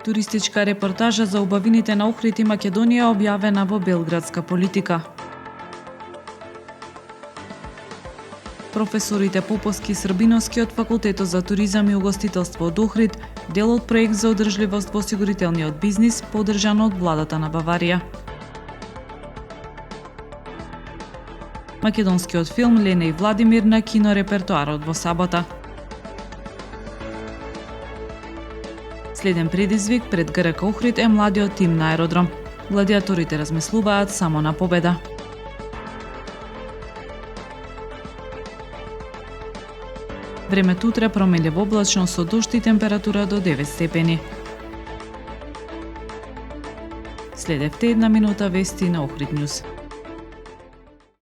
Туристичка репортажа за убавините на Охрид и Македонија објавена во Белградска политика. Професорите Поповски и Србиновски од Факултетот за туризам и угостителство од Охрид, дел од проект за одржливост во осигурителниот бизнис, поддржан од владата на Баварија. Македонскиот филм Лене и Владимир на кинорепертоарот во сабота. Следен предизвик пред ГРК Охрид е младиот тим на аеродром. Гладиаторите размислуваат само на победа. Времето утре променливо облачно со дожд и температура до 9 степени. Следевте една минута вести на Охрид Нјуз.